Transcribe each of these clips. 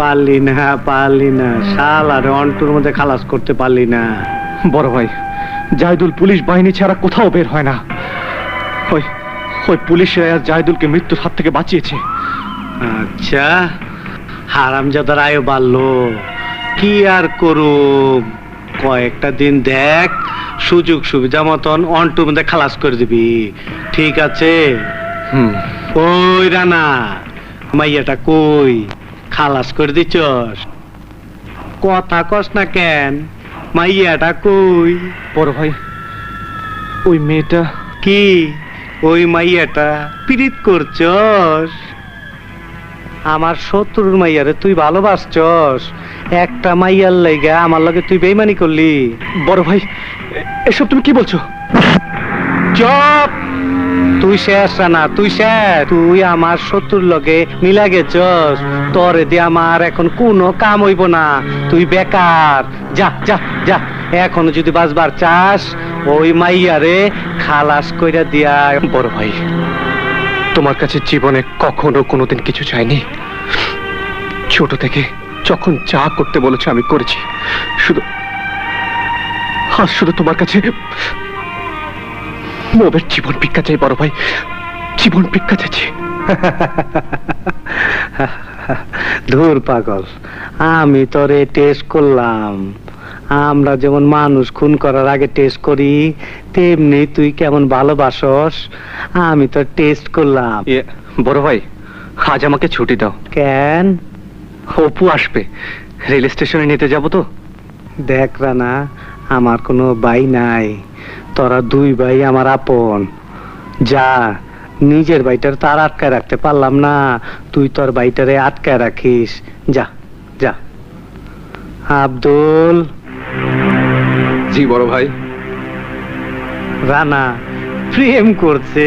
পারলি না শালারে অন্টুর মধ্যে খালাস করতে পারলি না। বড় ভাই, জাহিদুল পুলিশ বাহিনী ছাড়া কোথাও বের হয় না। ওই ওই পুলিশরা আজ জাহিদুলকে মৃত্যুর হাত থেকে বাঁচিয়েছে। আচ্ছা, হারামজাদার আয়ু বাড়লো, কি আর করুম, কয়েকটা দিন দেখ, সুযোগ সুবিধা মতন অন্টুর মধ্যে খালাস করে দিবি, ঠিক আছে? ওই রানা, মাইয়াটা কই, খালাস করে দিছস? কথা কস না কেন? মাইয়াটা কই? বড় ভাই, ওই মেয়েটা। কি ওই মাইয়াটা পীড়িত করছস? আমার শত্রুর মাইয়ারে তুই ভালোবাসছস, একটা মাইয়ার লাইগা আমার লগে তুই বেইমানি করলি। বড় ভাই, এসব তুমি কি বলছো? চুপ! তুই শেষ না, তুই শেষ। তুই আমার শত্রুর লগে মিলা গেছস, তোরে দিয়ে আমার এখন কোনো কাম হইব না, তুই বেকার। যা যা যা, এখন যদি বাঁচবার চাস ওই মাইয়ারে খালাস কইরা দিয়া। বড় ভাই, তোমার কাছে জীবনে কখনো কোনোদিন কিছু চাইনি। ছোট থেকে যখন যা করতে বলেছে আমি করেছি, শুধু আজ শুধু তোমার কাছে মোবের জীবন ভিক্ষা চাই। বড় ভাই, জীবন ভিক্ষা চাইছি। ধুর পাগল, আমি তোরে টেস্ট করলাম। আমরা যেমন মানুষ খুন করার আগে টেস্ট করি, তেমনি তুই কেমন ভালোবাসস আমি তো টেস্ট করলাম। বড় ভাই, আজ আমাকে ছুটি দাও। কেন? অপু আসবে, রেল স্টেশনে নিতে যাব তো। দেখ রানা, আমার কোনো ভাই নাই, তোরা দুই ভাই আমার আপন। যা, নিজের ভাইটার তার আটকায় রাখতে পারলাম না, তুই তোর ভাইটারে আটকায় রাখিস। যা যা। আব্দুল। জি বড় ভাই। রানা প্রেম করছে,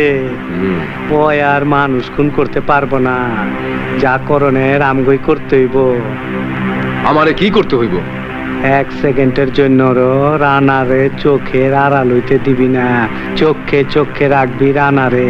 ওই আর মানুষ খুন করতে পারবো না, যা করণের আমগই করতে হইব। আমারে কি করতে হইব? এক সেকেন্ডের জন্য রানারে চোখের আড়াল হইতে দিবি না, চোখে চোখে রাখবি রানারে।